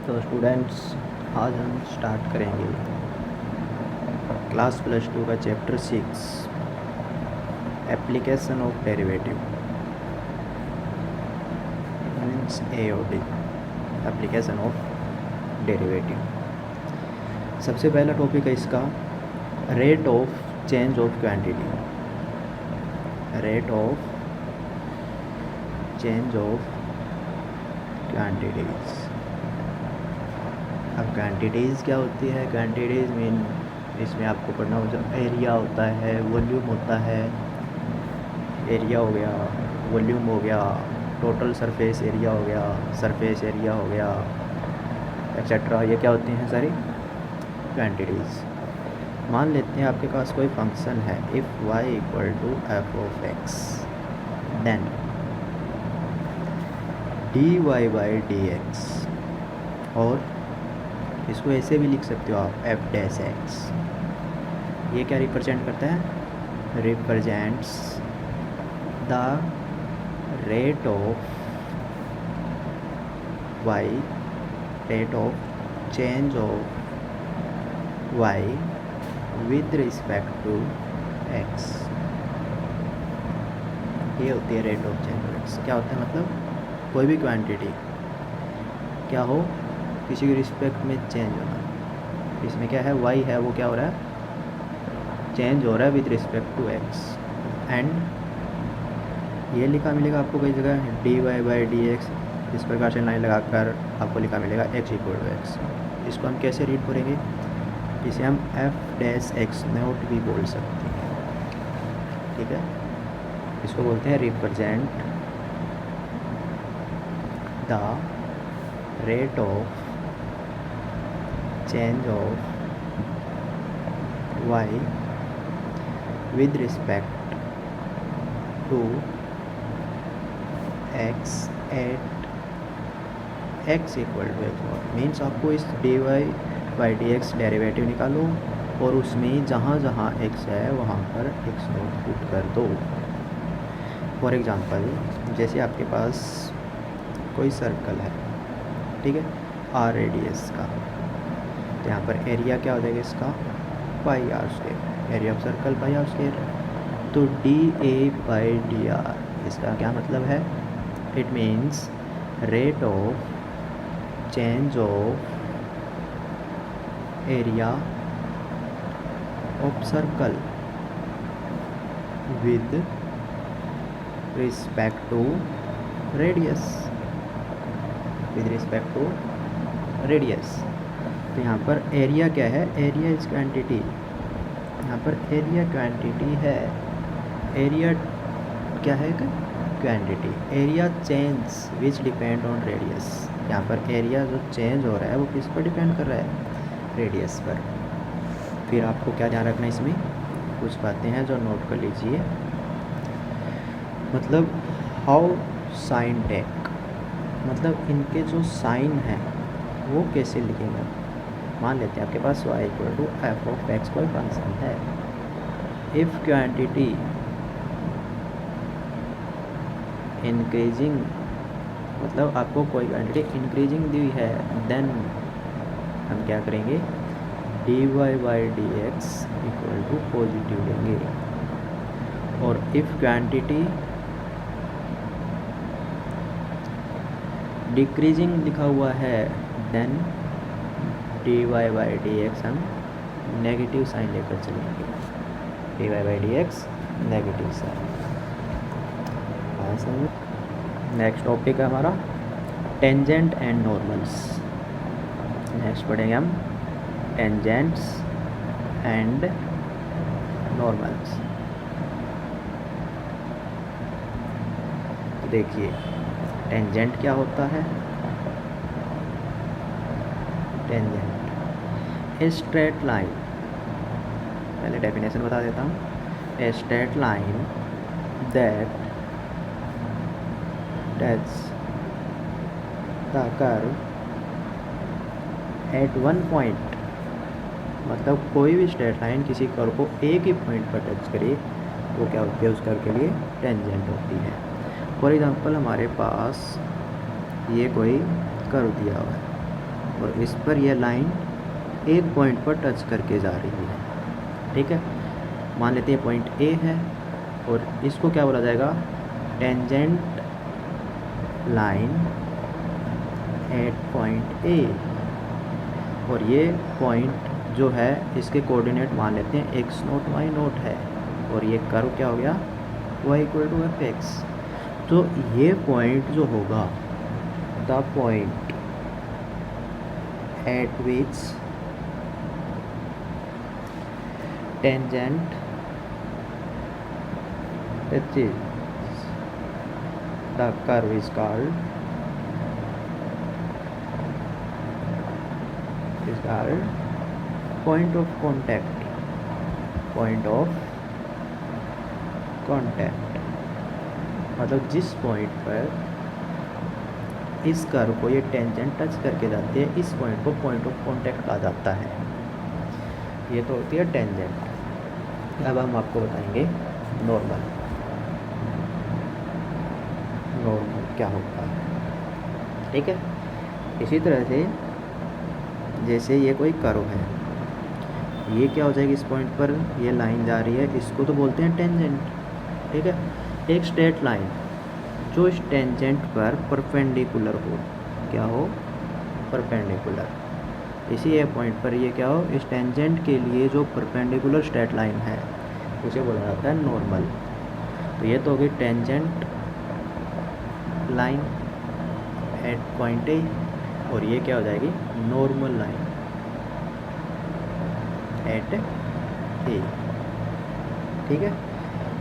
तो स्टूडेंट्स, आज हम स्टार्ट करेंगे क्लास +2 का chapter 6 application of derivative means AOD application of derivative. सबसे पहला टॉपिक है इसका rate of change of quantity. Rate of change of quantities. अब क्वांटिटीज़ क्या होती है? क्वांटिटीज़ मीन इसमें आपको पढ़ना हो जो एरिया होता है, वॉल्यूम होता है। एरिया हो गया, वॉल्यूम हो गया, टोटल सरफेस एरिया हो गया, सरफेस एरिया हो गया, एक्सेट्रा। ये क्या होती हैं? सारी क्वांटिटीज़। मान लेते हैं आपके पास कोई फंक्शन है, if y = f(x) then dy/dx, और इसको ऐसे भी लिख सकते हो आप f'(x). ये क्या रिप्रेजेंट करता है? Represents the rate of y, rate of change of y with respect to x। ये होती है rate of change of x। क्या होता है? मतलब कोई भी क्वांटिटी क्या हो, किसी के रिस्पेक्ट में चेंज होना। इसमें क्या है? y है, वो क्या हो रहा है? चेंज हो रहा है with respect to x। And ये लिखा मिलेगा आपको कई जगह dy/dx। इस प्रकार से लाइन लगाकर आपको लिखा मिलेगा x = x। इसको हम कैसे रीड करेंगे? इसे हम f'(x0) भी बोल सकते हैं। ठीक है, इसको बोलते हैं represent the rate of change of y with respect to x at x = x0। Means आपको इस dy/dx डेरिवेटिव निकालो और उसमें जहाँ जहाँ x है वहाँ पर x0 पुट कर दो। फॉर एग्ज़ाम्पल, जैसे आपके पास कोई सर्कल है, ठीक है, r रेडियस का, तो यहाँ पर एरिया क्या हो जाएगा इसका? πr²। Area of circle πr²। तो dA/dr इसका क्या मतलब है? It means rate of change of area of circle with respect to radius. With respect to radius. तो यहाँ पर एरिया क्या है? Area is quantity. यहाँ पर एरिया क्वांटिटी है। एरिया क्या है? Quantity. Area change which depend on radius. यहाँ पर एरिया जो चेंज हो रहा है वो किस पर डिपेंड कर रहा है? रेडियस पर। फिर आपको क्या ध्यान रखना है इसमें? कुछ बातें हैं जो नोट कर लीजिए। मतलब हाउ साइन टेक, मतलब इनके जो साइन हैं वो कैसे लिखेंगे। मान लेते हैं आपके पास y = f(x) कोई फंक्शन है। इफ़ क्वांटिटी इंक्रीजिंग, मतलब आपको कोई क्वांटिटी इंक्रीजिंग दी है, देन हम क्या करेंगे? dy/dx = पॉजिटिव लेंगे। और इफ़ क्वांटिटी डिक्रीजिंग लिखा हुआ है, देन dy/dx हम नेगेटिव साइन लेकर चलेंगे। dy/dx negative sign. Next topic है हमारा टेंजेंट एंड नॉर्मल्स। नेक्स्ट पढ़ेंगे हम टेंजेंट्स एंड नॉर्मल्स। देखिए टेंजेंट क्या होता है? टेंजेंट ए स्ट्रेट लाइन। पहले डेफिनेशन बता देता हूँ। ए straight line that touches the curve at one point। मतलब कोई भी स्ट्रेट लाइन किसी कर्व को एक ही पॉइंट पर टच करे वो क्या होती है? उस कर्व के लिए टेंजेंट होती है। फॉर एग्ज़ाम्पल, हमारे पास ये कोई कर्व दिया हुआ है, और इस पर यह लाइन एक पॉइंट पर टच करके जा रही है, ठीक है। मान लेते हैं पॉइंट ए है और इसको क्या बोला जाएगा, tangent line at point A. और ये पॉइंट जो है इसके कोऑर्डिनेट मान लेते हैं x0 y0 है, और ये कर्व क्या हो गया, y equal to f x. तो ये पॉइंट जो होगा, the point at which tangent touches the curve is called point of contact, point of contact। मतलब जिस पॉइंट पर इस कर्व को ये टेंजेंट टच करके जाती है, इस पॉइंट को पॉइंट ऑफ कांटेक्ट कहा जाता है। ये तो होती है टेंजेंट। अब हम आपको बताएंगे नॉर्मल। नॉर्मल क्या होता है, ठीक है। इसी तरह से जैसे ये कोई कर्व है, ये क्या हो जाएगी, इस पॉइंट पर ये लाइन जा रही है, इसको तो बोलते हैं टेंजेंट, ठीक है। एक स्ट्रेट लाइन जो इस टेंजेंट पर परपेंडिकुलर हो, क्या हो, परपेंडिकुलर। इसी ये पॉइंट पर ये क्या हो, इस टेंजेंट के लिए जो परपेंडिकुलर स्ट्रेट लाइन है उसे बोला जाता है नॉर्मल। तो ये तो होगी tangent line at point A, और ये क्या हो जाएगी, नॉर्मल लाइन एट ए, ठीक है।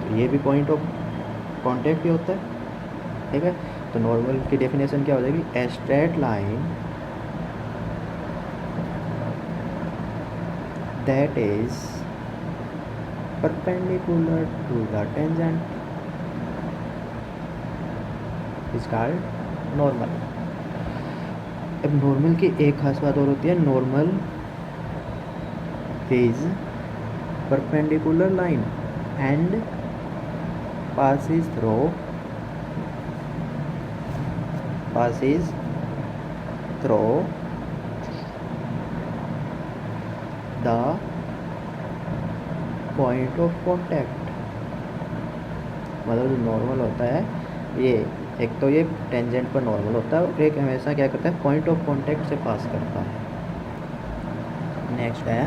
तो ये भी पॉइंट ऑफ कांटेक्ट ही होता है, ठीक है। तो नॉर्मल की डेफिनेशन क्या हो जाएगी, a straight line that is perpendicular to the tangent is called normal. अब नॉर्मल की एक खास बात और होती है, normal is perpendicular line and passes through the point of contact। मतलब जो नॉर्मल होता है, ये एक तो ये टेंजेंट पर नॉर्मल होता है और एक हमेशा क्या करता है, पॉइंट ऑफ कांटेक्ट से पास करता है। नेक्स्ट है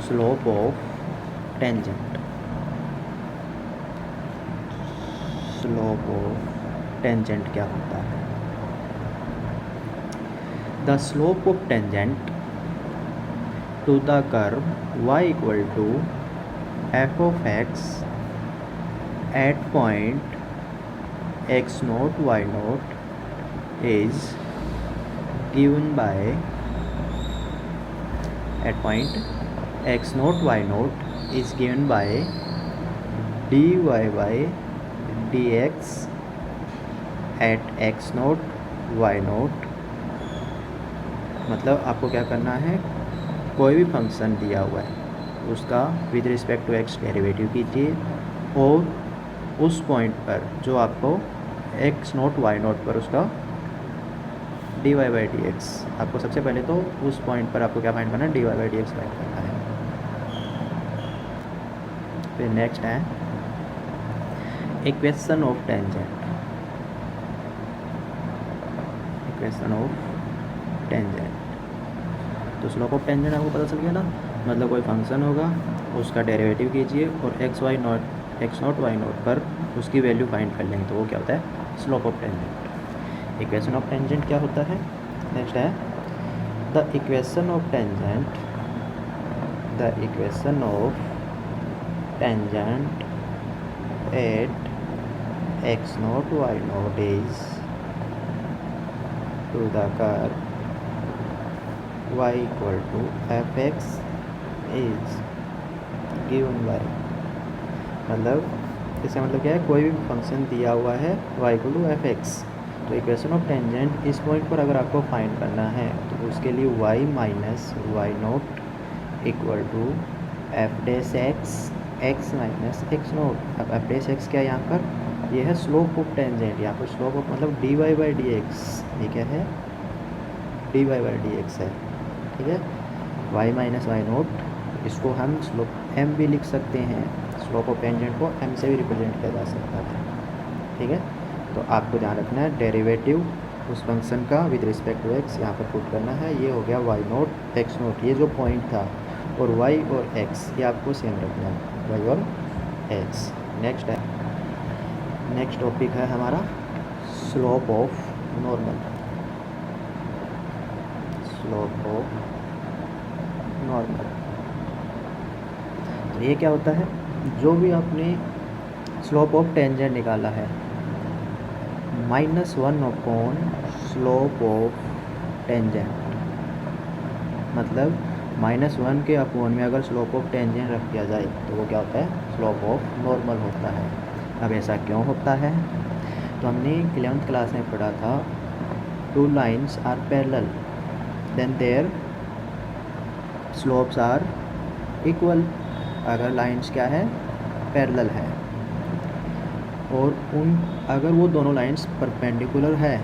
slope of tangent. Slope of tangent क्या होता है, the slope of tangent to the curve y equal to f of x at point x0 y0 is given by at point x0 y0 is given by dy by dx at x0 y0। मतलब आपको क्या करना है, कोई भी function दिया हुआ है उसका with respect to x derivative कीजिए, और उस पॉइंट पर जो आपको x0 y0 पर उसका dy by dx, आपको सबसे पहले तो उस पॉइंट पर आपको क्या फाइंड करना है, dy by dx फाइंड करना है। फिर नेक्स्ट है equation of tangent. Equation of tangent, तो स्लोप ऑफ टेंजेंट आपको पता चल गया ना, मतलब कोई फंक्शन होगा उसका डेरिवेटिव कीजिए और x0 y0 पर उसकी वैल्यू फाइंड कर लेंगे, तो वो क्या होता है, slope of tangent. Equation of tangent क्या होता है, नेक्स्ट है the equation of tangent. The equation of tangent at x0 y0 is to the curve y equal to fx is given by, मतलब इसका मतलब क्या है, कोई भी फंक्शन दिया हुआ है y equal to f x, तो इक्वेशन ऑफ टेंजेंट इस पॉइंट पर अगर आपको फाइंड करना है तो उसके लिए y minus y naught equal to f dash x minus x naught. अब एफ डैश एक्स क्या है यहाँ पर, ये है स्लोप ऑफ टेंजेंट, यहाँ पर स्लोप ऑफ मतलब dy बाई डी एक्स, ये क्या है, d y by d x है, ठीक है। वाई माइनस वाई नोट, इसको हम स्लोप एम भी लिख सकते हैं, स्लोप ऑफ टेंजेंट को एम से भी रिप्रेजेंट किया जा सकता है, ठीक है। तो आपको ध्यान रखना है डेरिवेटिव उस फंक्शन का विद रिस्पेक्ट टू एक्स यहाँ पर पुट करना है। ये हो गया वाई नोट एक्स नोट, ये जो पॉइंट था, और वाई और एक्स ये आपको सेम रखना है, वाई और एक्स। नेक्स्ट टॉपिक है हमारा slope of normal. Slope of normal, तो ये क्या होता है, जो भी आपने स्लोप ऑफ टेंजेंट निकाला है -1 अपॉन स्लोप ऑफ टेंजेंट, मतलब -1 के अपॉन में अगर स्लोप ऑफ टेंजेंट रख दिया जाए तो वो क्या होता है, स्लोप ऑफ नॉर्मल होता है। अब ऐसा क्यों होता है, तो हमने 11th क्लास में पढ़ा था, 2 lines are parallel then their slopes are equal. अगर लाइन्स क्या है, पैरेलल है, और अगर वो दोनों लाइन्स परपेंडिकुलर है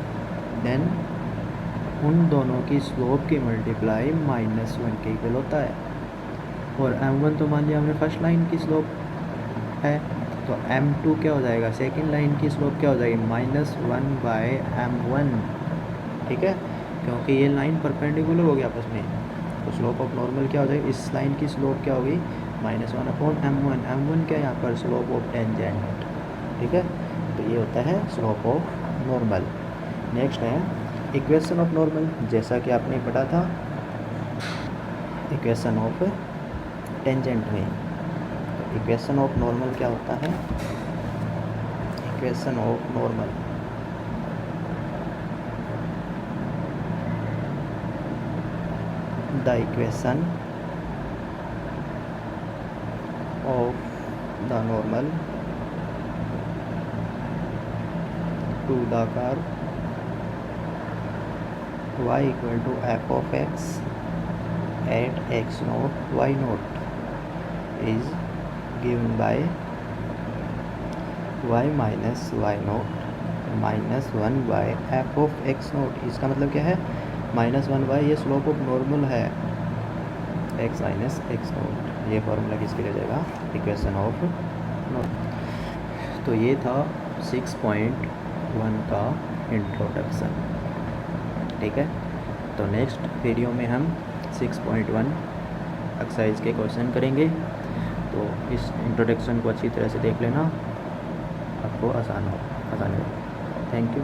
देन उन दोनों की स्लोप की मल्टीप्लाई -1 के इक्वल होता है। और m1 तो मान लिया हमने फर्स्ट लाइन की स्लोप है, तो m2 क्या हो जाएगा, सेकंड लाइन की स्लोप क्या हो जाएगी, -1/m1, ठीक है, क्योंकि ये लाइन परपेंडिकुलर हो गया आपस में। तो स्लोप ऑफ नॉर्मल क्या हो जाएगी, इस लाइन की स्लोप क्या होगी, -1/m1। m1 क्या है यहाँ पर, स्लोप ऑफ टेंजेंट, ठीक है। तो ये होता है स्लोप ऑफ नॉर्मल। नेक्स्ट है इक्वेशन ऑफ नॉर्मल, जैसा कि आपने पढ़ा था इक्वेशन ऑफ टेंजेंट में। तो इक्वेशन ऑफ नॉर्मल क्या होता है, equation of normal the equation of the normal to the curve y equal to f of x at x naught y naught is given by y minus y naught -1 by f of x naught। इसका मतलब क्या है, -1 ये slope of normal है x minus x note, ये formula किसके लिए जाएगा, इक्वेशन ऑफ नॉर्मल। तो ये था 6.1 का इंट्रोडक्शन, ठीक है। तो नेक्स्ट वीडियो में हम 6.1 एक्सरसाइज के क्वेश्चन करेंगे। तो इस इंट्रोडक्शन को अच्छी तरह से देख लेना, आपको आसान होगा। Thank you.